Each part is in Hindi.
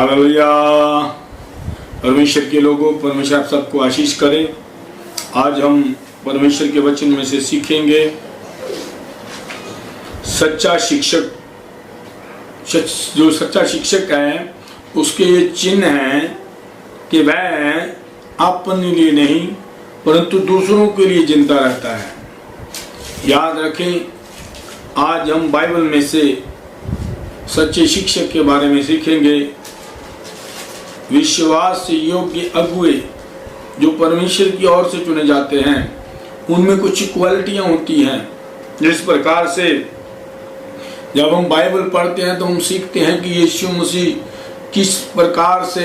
हालेलुया। परमेश्वर के लोगों, परमेश्वर आप सबको आशीष करे। आज हम परमेश्वर के वचन में से सीखेंगे सच्चा शिक्षक। जो सच्चा शिक्षक है उसके ये चिन्ह हैं कि वह अपने लिए नहीं परंतु दूसरों के लिए जिंदा रहता है। याद रखें, आज हम बाइबल में से सच्चे शिक्षक के बारे में सीखेंगे। विश्वास योग्य अगुए जो परमेश्वर की ओर से चुने जाते हैं, उनमें कुछ क्वालिटियां होती हैं। जिस प्रकार से जब हम बाइबल पढ़ते हैं तो हम सीखते हैं कि यीशु मसीह किस प्रकार से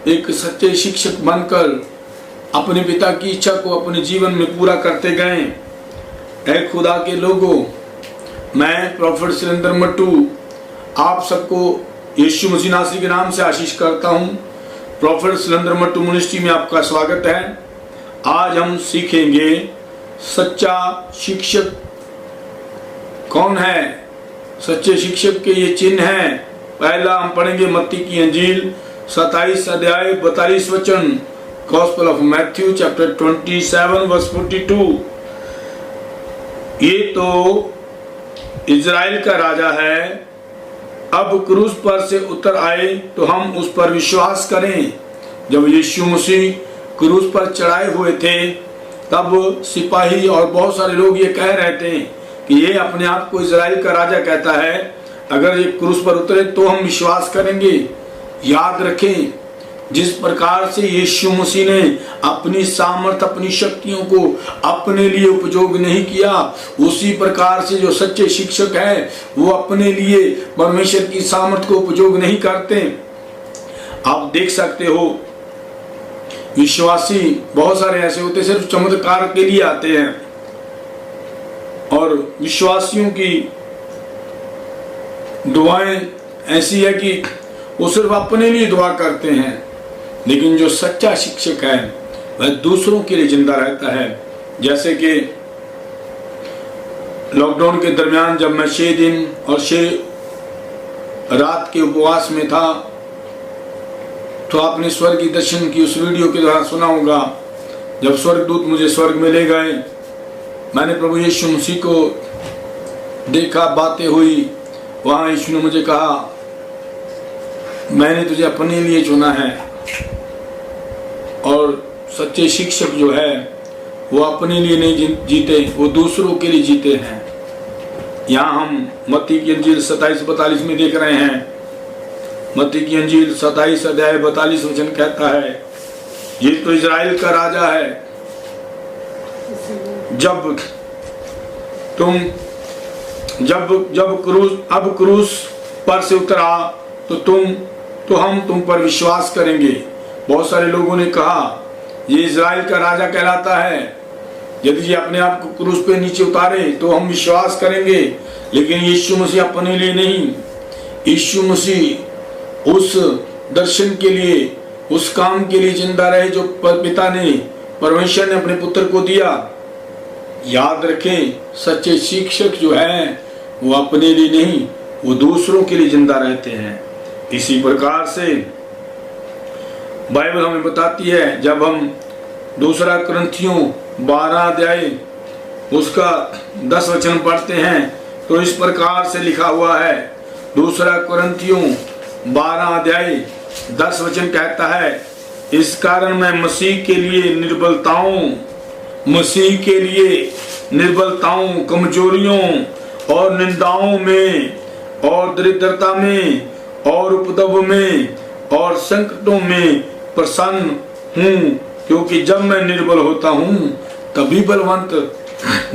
एक सच्चे शिक्षक बनकर अपने पिता की इच्छा को अपने जीवन में पूरा करते गए। ऐ खुदा के लोगों, मैं प्रोफेट सुरेंद्र मट्टू आप सबको यीशु मसीह नासरी के नाम से आशीष करता हूं। प्रोफेट सुरेंद्र मट्टू मिनिस्ट्री में आपका स्वागत है। आज हम सीखेंगे सच्चा शिक्षक कौन है। सच्चे शिक्षक के ये चिन्ह हैं। पहला हम पढ़ेंगे मत्ती की अंजील 27 अध्याय 42 वचन, gospel of Matthew chapter 27 verse 42। ये तो इजराइल का राजा है, अब क्रूस पर से उतर आए तो हम उस पर विश्वास करें। जब यीशु मसीह क्रूस पर चढ़ाए हुए थे तब सिपाही और बहुत सारे लोग ये कह रहे थे कि ये अपने आप को इजराइल का राजा कहता है, अगर ये क्रूस पर उतरे तो हम विश्वास करेंगे। याद रखें, जिस प्रकार से यीशु मसीह ने अपनी सामर्थ अपनी शक्तियों को अपने लिए उपयोग नहीं किया, उसी प्रकार से जो सच्चे शिक्षक है वो अपने लिए परमेश्वर की सामर्थ को उपयोग नहीं करते। आप देख सकते हो, विश्वासी बहुत सारे ऐसे होते सिर्फ चमत्कार के लिए आते हैं, और विश्वासियों की दुआएं ऐसी है कि वो सिर्फ अपने लिए दुआ करते हैं। लेकिन जो सच्चा शिक्षक है वह दूसरों के लिए जिंदा रहता है। जैसे कि लॉकडाउन के दरमियान जब मैं 6 दिन और 6 रात के उपवास में था, तो आपने स्वर्ग की दर्शन की उस वीडियो के द्वारा सुना होगा। जब स्वर्गदूत मुझे स्वर्ग में ले गए, मैंने प्रभु यीशु मसीह को देखा, बातें हुई। वहां यीशु ने मुझे कहा, मैंने तुझे अपने लिए चुना है। और सच्चे शिक्षक जो है वो अपने लिए नहीं जीते, वो दूसरों के लिए जीते हैं। यहाँ हम मत्ती की अंजील 27-42 में देख रहे हैं। मत्ती की अंजील 27 अध्याय 42 वचन कहता है, ये तो इजराइल का राजा है, जब क्रूस पर से उतरा तो हम तुम पर विश्वास करेंगे। बहुत सारे लोगों ने कहा ये इजराइल का राजा कहलाता है, यदि ये अपने आप को क्रूस पे नीचे उतारे तो हम विश्वास करेंगे। लेकिन यीशु मसीह अपने लिए नहीं, यीशु मसीह उस दर्शन के लिए, उस काम के लिए जिंदा रहे जो पिता ने, परमेश्वर ने अपने पुत्र को दिया। याद रखें, सच्चे शिक्षक जो है वो अपने लिए नहीं, वो दूसरों के लिए जिंदा रहते हैं। इसी प्रकार से बाइबल हमें बताती है, जब हम दूसरा कुरिन्थियों 12 अध्याय उसका 10 वचन पढ़ते हैं तो इस प्रकार से लिखा हुआ है। दूसरा कुरिन्थियों 12 अध्याय 10 वचन कहता है, इस कारण मैं मसीह के लिए निर्बलताओं, कमजोरियों और निंदाओं में और दरिद्रता में और उपद्रव में और संकटों में प्रसन्न हूँ, क्योंकि जब मैं निर्बल होता हूँ तभी बलवंत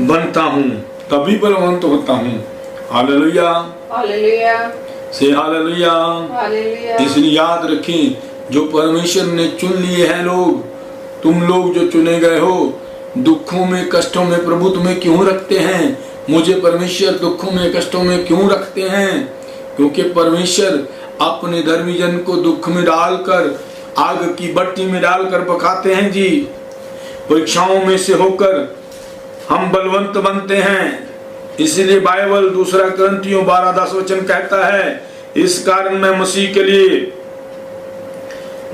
बनता हूँ, तभी बलवंत होता हूँ। हालेलुया, हालेलुया, से हालेलुया। इसलिए याद रखें, जो परमेश्वर ने चुन लिए हैं लोग, तुम लोग जो चुने गए हो, दुखों में कष्टों में प्रभु तुम्हें क्यों रखते हैं? मुझे परमेश्वर दुखों में कष्टों में क्यों रखते हैं? क्योंकि परमेश्वर अपने धर्मी जन को दुख में डालकर, आग की भट्टी में डालकर पकाते हैं जी। परीक्षाओं में से होकर हम बलवंत बनते हैं। इसीलिए बाइबल दूसरा कुरिन्थियों 12-10 वचन कहता है, इस कारण मैं मसीह के लिए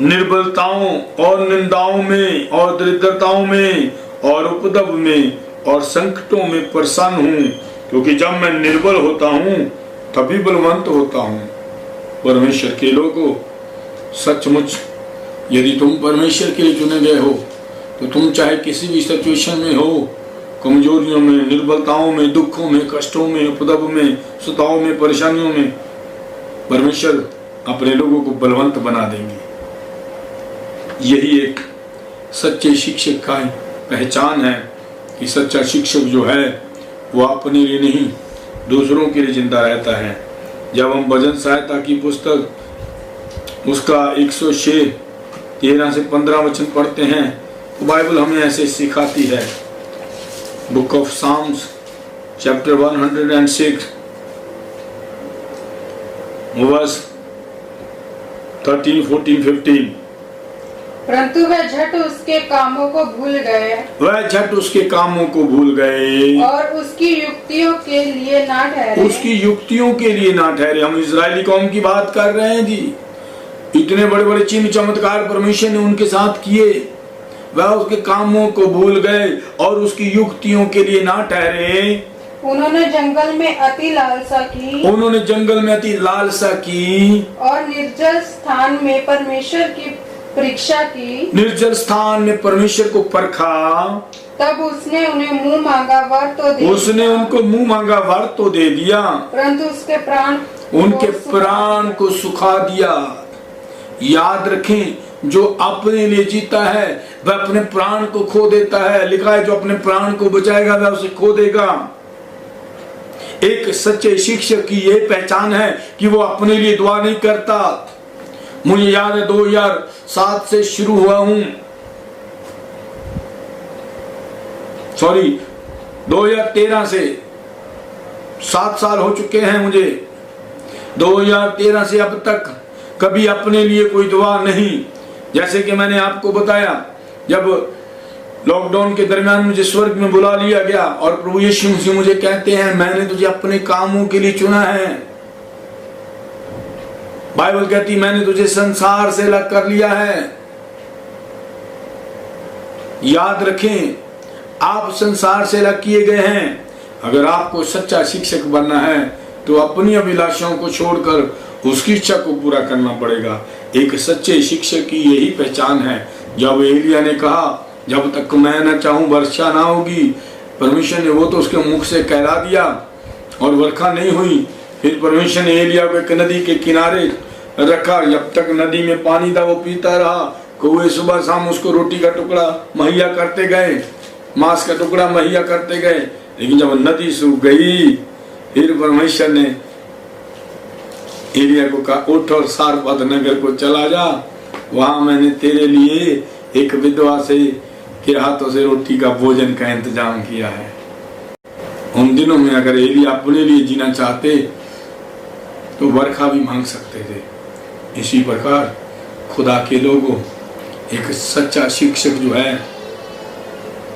निर्बलताओं और निंदाओं में और दरिद्रताओं में और उपद्रव में और संकटों में प्रसन्न हूँ, क्योंकि जब मैं निर्बल होता हूँ तभी बलवंत होता हूँ। परमेश्वर के लोगों, सचमुच यदि तुम परमेश्वर के लिए चुने गए हो तो तुम चाहे किसी भी सिचुएशन में हो, कमजोरियों में, निर्बलताओं में, दुखों में, कष्टों में, उपद्रव में, सताओं में, परेशानियों में, परमेश्वर अपने लोगों को बलवंत बना देंगे। यही एक सच्चे शिक्षक का पहचान है कि सच्चा शिक्षक जो है वो अपने लिए नहीं दूसरों के लिए जिंदा रहता है। जब हम भजन सहायता की पुस्तक उसका 106 13 से 15 वचन पढ़ते हैं तो बाइबल हमें ऐसे सिखाती है। Book of Psalms chapter 106 verse 13, 14, 15। परंतु वह झट उसके कामों को भूल गए, वह झट उसके कामों को भूल गए और उसकी युक्तियों के लिए ना ठहरे, उसकी युक्तियों के लिए ना ठहरे। हम इजरायली कौम की बात कर रहे हैं जी। इतने बड़े बड़े चिन्ह चमत्कार परमेश्वर ने उनके साथ किए, वह उसके कामों को भूल गए और उसकी युक्तियों के लिए ना ठहरे। उन्होंने जंगल में अति लालसा की, उन्होंने जंगल में अति लालसा की और निर्जल स्थान में परमेश्वर की परीक्षा की, निर्जल स्थान में परमेश्वर को परखा। तब उसने उन्हें मुंह मांगा वर तो दे, उसने उनको मुंह मांगा वर तो दे दिया, परंतु उसके प्राण उनके प्राण को सुखा दिया। याद रखें, जो अपने लिए जीता है वह अपने प्राण को खो देता है। लिखा है जो अपने प्राण को बचाएगा वह उसे खो देगा। एक सच्चे शिक्षक की यह पहचान है कि वो अपने लिए दुआ नहीं करता। मुझे याद है 2007 से शुरू हुआ हूं, 2013 से 7 साल हो चुके हैं मुझे। 2013 से अब तक कभी अपने लिए कोई दुआ नहीं। जैसे कि मैंने आपको बताया, जब लॉकडाउन के दरमियान मुझे स्वर्ग में बुला लिया गया और प्रभु यीशु मसीह मुझे कहते हैं मैंने तुझे अपने कामों के लिए चुना है। बाइबल कहती मैंने तुझे संसार से अलग कर लिया है। याद रखें, आप संसार से अलग किए गए हैं। अगर आपको सच्चा शिक्षक बनना है तो अपनी अभिलाषाओं को छोड़कर उसकी इच्छा को पूरा करना पड़ेगा। एक सच्चे शिक्षक की यही पहचान है। जब एलिया ने कहा जब तक मैं न चाहूं वर्षा ना होगी, परमेश्वर ने वो तो उसके मुख से कहला दिया और वर्षा नहीं हुई। फिर परमेश्वर ने एलिया को एक नदी के किनारे रखा। जब तक नदी में पानी था वो पीता रहा। कौवे सुबह शाम उसको रोटी का टुकड़ा मुहैया करते गए, मांस का टुकड़ा मुहैया करते गए। लेकिन जब नदी सूख गई फिर परमेश्वर ने एलिया को कहा उठ और सारपत नगर को चला जा, वहां मैंने तेरे लिए एक विधवा से के हाथों से रोटी का भोजन का इंतजाम किया है। उन दिनों में अगर एलिया अपने लिए जीना चाहते तो वर्षा भी मांग सकते थे। इसी प्रकार खुदा के लोगों, एक सच्चा शिक्षक जो है,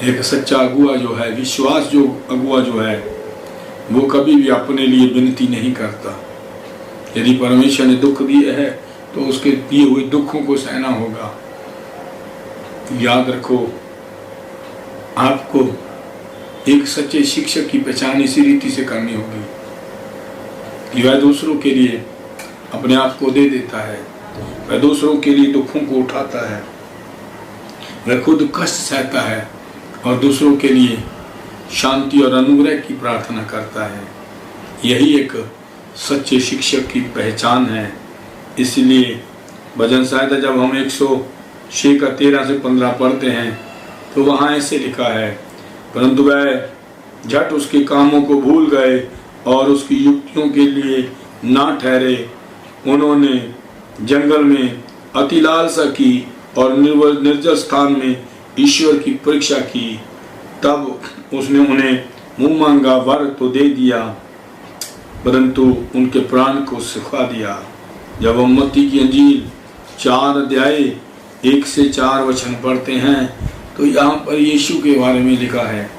एक सच्चा अगुआ जो है, विश्वास जो अगुआ जो है, वो कभी भी अपने लिए विनती नहीं करता। यदि परमेश्वर ने दुख दिए है तो उसके दिए हुए दुखों को सहना होगा। याद रखो, आपको एक सच्चे शिक्षक की पहचान इसी रीति से करनी होगी कि वह दूसरों के लिए अपने आप को दे देता है, वह दूसरों के लिए दुखों को उठाता है, वह खुद कष्ट सहता है और दूसरों के लिए शांति और अनुग्रह की प्रार्थना करता है। यही एक सच्चे शिक्षक की पहचान है। इसलिए भजन सहायता जब हम 106 का 13 से 15 पढ़ते हैं तो वहाँ ऐसे लिखा है, परंतु वह झट उसके कामों को भूल गए और उसकी युक्तियों के लिए ना ठहरे। उन्होंने जंगल में अति लालसा की और निर्जल स्थान में ईश्वर की परीक्षा की। तब उसने उन्हें मुंह मांगा वर तो दे दिया, परंतु उनके प्राण को सुखा दिया। जब हम मत्ती की अंजील 4 अध्याय 1 से 4 वचन पढ़ते हैं तो यहाँ पर यीशु के बारे में लिखा है,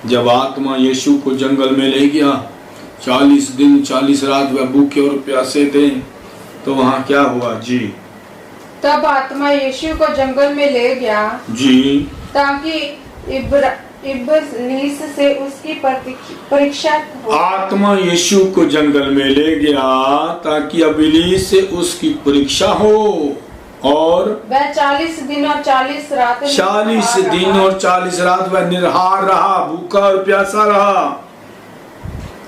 जब आत्मा यीशु को जंगल में ले गया, 40 दिन 40 रात वह भूखे और प्यासे थे, तो वहाँ क्या हुआ जी? तब आत्मा यीशु को जंगल में ले गया जी, ताकि इब्लीस से उसकी परीक्षा हो। आत्मा यीशु को जंगल में ले गया ताकि इब्लीस से उसकी परीक्षा हो। और वह 40 दिन और 40 रात 40 दिन और 40 रात वह निर्हार रहा, भूखा और प्यासा रहा।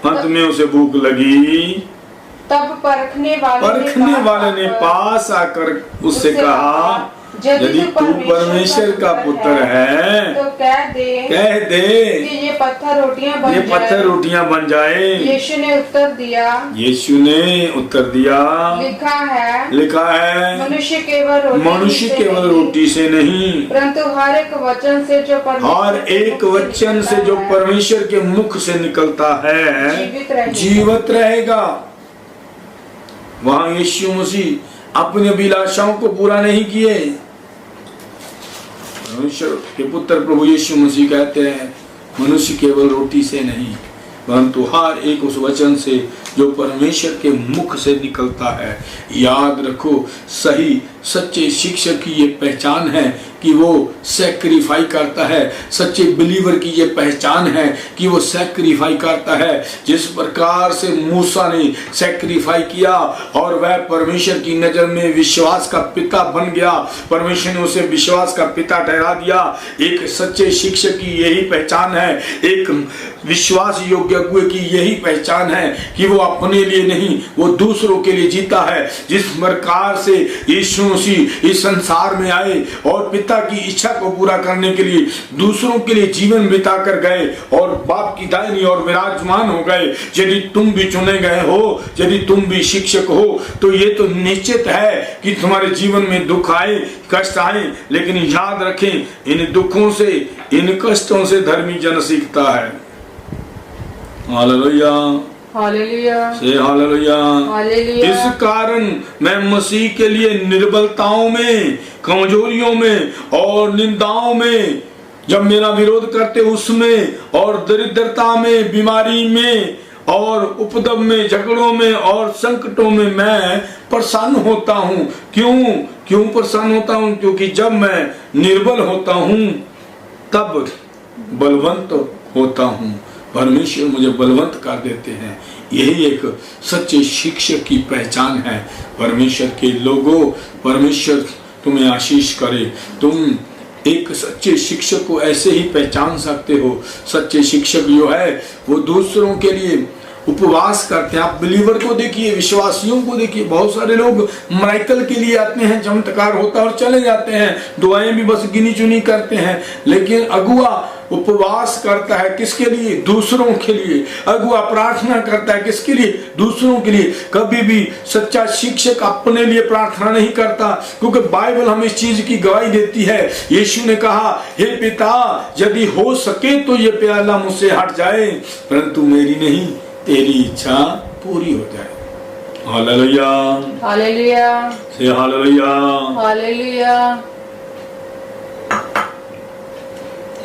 अंत में उसे भूख लगी। तब परखने वाले ने पास आकर उससे कहा, यदि तू परमेश्वर का पुत्र है तो कह दे कि ये पत्थर रोटियां बन जाए। यीशु ने उत्तर दिया, लिखा है मनुष्य केवल रोटी से नहीं, परंतु हर एक वचन से जो परमेश्वर के मुख से निकलता है जीवित रहेगा। वहाँ यीशु मसीह अपनी अभिलाषाओं को पूरा नहीं किए। परमेश्वर के पुत्र प्रभु यीशु मसीह कहते हैं, मनुष्य केवल रोटी से नहीं परंतु हर एक उस वचन से जो परमेश्वर के मुख से निकलता है। याद रखो, सही सच्चे शिक्षक की ये पहचान है कि वो सैक्रिफाई करता है। सच्चे बिलीवर की ये पहचान है कि वो सैक्रिफाई करता है। जिस प्रकार से मूसा ने सैक्रिफाई किया और वह परमेश्वर की नजर में विश्वास का पिता बन गया, परमेश्वर ने उसे विश्वास का पिता ठहरा दिया। एक सच्चे शिक्षक की यही पहचान है, एक विश्वास योग्य अगुवे की यही पहचान है कि वो अपने लिए नहीं, वो दूसरों के लिए जीता है। जिस प्रकार से यीशु मसीह इस संसार में आए और पिता की इच्छा को पूरा करने के लिए दूसरों के लिए जीवन बिता कर गए और बाप की दाहिनी और विराजमान हो गए। यदि तुम भी चुने गए हो, यदि तुम भी शिक्षक हो, तो ये तो निश्चित है कि तुम्हारे जीवन में दुख आए, कष्ट आए, लेकिन याद रखें, इन दुखों से, इन कष्टों से धर्मी जन सीखता है। हालेलुया, हालेलुया, से हालेलुया। हालेलुया। इस कारण मैं मसीह के लिए निर्बलताओं में, कमजोरियों में और निंदाओं में, जब मेरा विरोध करते उसमें, और दरिद्रता में, बीमारी में और उपद्रव में, झगड़ों में और संकटों में मैं प्रसन्न होता हूँ। क्यों प्रसन्न होता हूँ? क्योंकि जब मैं निर्बल होता हूँ तब बलवंत होता हूँ। परमेश्वर मुझे बलवंत कर देते हैं। यही एक सच्चे शिक्षक की पहचान है। परमेश्वर के लोगों, परमेश्वर तुम्हें आशीष करे। तुम एक सच्चे शिक्षक को ऐसे ही पहचान सकते हो। सच्चे शिक्षक जो है वो दूसरों के लिए उपवास करते हैं। आप बिलीवर को देखिए, विश्वासियों को देखिए, बहुत सारे लोग मिरेकल के लिए आते हैं, चमत्कार होता है और चले जाते हैं, दुआएं भी बस गिनी चुनी करते हैं। लेकिन अगुआ उपवास करता है किसके लिए? दूसरों के लिए। अगुआ प्रार्थना करता है किसके लिए? दूसरों के लिए। कभी भी सच्चा शिक्षक अपने लिए प्रार्थना नहीं करता, क्योंकि बाइबल हमें इस चीज की गवाही देती है। यीशु ने कहा, हे पिता, यदि हो सके तो ये प्याला मुझसे हट जाए, परंतु मेरी नहीं, तेरी इच्छा पूरी हो जाए। हालेलुया, हालेलुया, से हालेलुया, हालेलुया।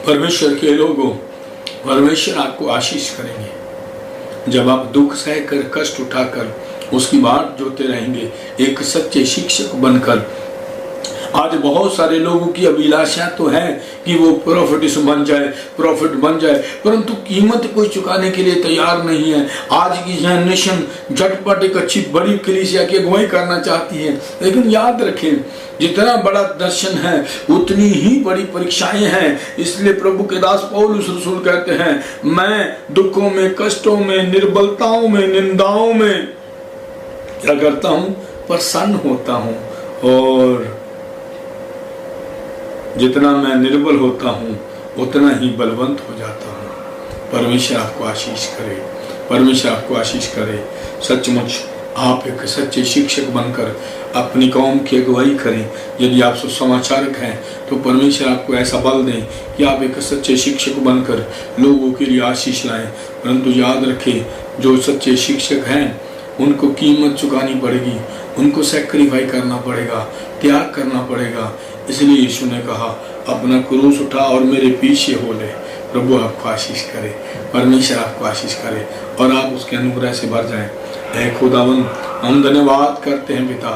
परमेश्वर के लोगों, परमेश्वर आपको आशीष करेंगे जब आप दुख सहकर, कष्ट उठाकर उसकी बाट जोते रहेंगे, एक सच्चे शिक्षक बनकर। आज बहुत सारे लोगों की अभिलाषा तो है कि वो प्रॉफिट बन जाए, परंतु कीमत कोई चुकाने के लिए तैयार नहीं है। आज की जनरेशन झटपट एक अच्छी बड़ी कलीसिया की अगुवाई करना चाहती है, लेकिन याद रखें, जितना बड़ा दर्शन है उतनी ही बड़ी परीक्षाएं हैं। इसलिए प्रभु के दास पौलुस रसूल कहते हैं, मैं दुखों में, कष्टों में, निर्बलताओं में, निंदाओं में क्या करता हूँ? प्रसन्न होता हूँ। और जितना मैं निर्बल होता हूँ उतना ही बलवंत हो जाता हूँ। परमेश्वर आपको आशीष करे, परमेश्वर आपको आशीष करे। सचमुच आप एक सच्चे शिक्षक बनकर अपनी कौम की अगुवाई करें। यदि आप सुसमाचारक हैं तो परमेश्वर आपको ऐसा बल दें कि आप एक सच्चे शिक्षक बनकर लोगों के लिए आशीष लाएं। परंतु याद रखें, जो सच्चे शिक्षक हैं उनको कीमत चुकानी पड़ेगी, उनको सैक्रिफाई करना पड़ेगा, त्याग करना पड़ेगा। इसलिए यीशु ने कहा, अपना क्रूस उठा और मेरे पीछे हो ले। प्रभु आपको आशीष करे, परमेश्वर आपको आशीष करे और आप उसके अनुग्रह से भर जाएं। ऐ खुदावन, हम धन्यवाद करते हैं पिता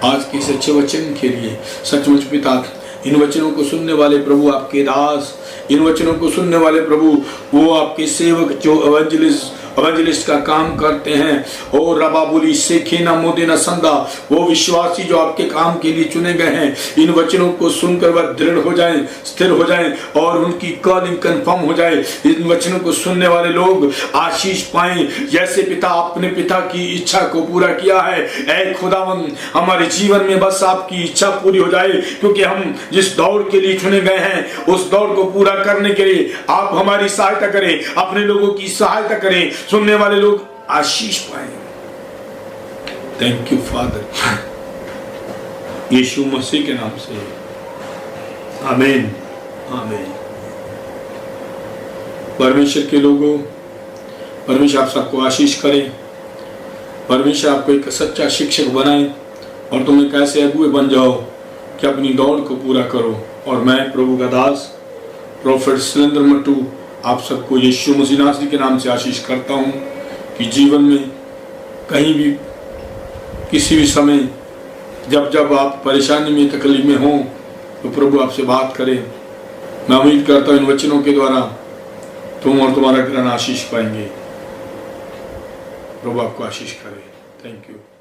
आज के इस अच्छे वचन के लिए। सचमुच पिता इन वचनों को सुनने वाले प्रभु आपके दास, इन वचनों को सुनने वाले प्रभु वो आपके सेवक जो एवेंजलिस्ट का काम करते हैं। और रबाबुली सेखेना मोदेना संदा, वो विश्वासी जो आपके काम के लिए चुने गए हैं, इन वचनों को सुनकर वह दृढ़ हो जाएं, स्थिर हो जाएं और उनकी कॉलिंग कंफर्म हो जाए। इन वचनों को सुनने वाले लोग आशीष पाएं, जैसे पिता अपने पिता की इच्छा को पूरा किया है। ऐ खुदावंद हमारे जीवन में बस आपकी इच्छा पूरी हो जाए, क्योंकि हम जिस दौड़ के लिए चुने गए हैं उस दौड़ को पूरा करने के लिए आप हमारी सहायता करें, अपने लोगों की सहायता करें, सुनने वाले लोग आशीष पाएं। थैंक यू फादर, यीशु मसीह के नाम से आमीन आमीन। परमेश्वर के लोगों, परमेश्वर आप सबको आशीष करें, परमेश्वर आपको एक सच्चा शिक्षक बनाए और तुम एक ऐसे अगुए बन जाओ कि अपनी दौड़ को पूरा करो। और मैं प्रभु का दास प्रोफेट सुरेंद्र मट्टू आप सबको यीशु मसीह नासरी के नाम से आशीष करता हूँ कि जीवन में कहीं भी किसी भी समय जब जब आप परेशानी में तकलीफ में हो तो प्रभु आपसे बात करें। मैं उम्मीद करता हूँ इन वचनों के द्वारा तुम और तुम्हारा घराना आशीष पाएंगे। प्रभु आपको आशीष करे। Thank you.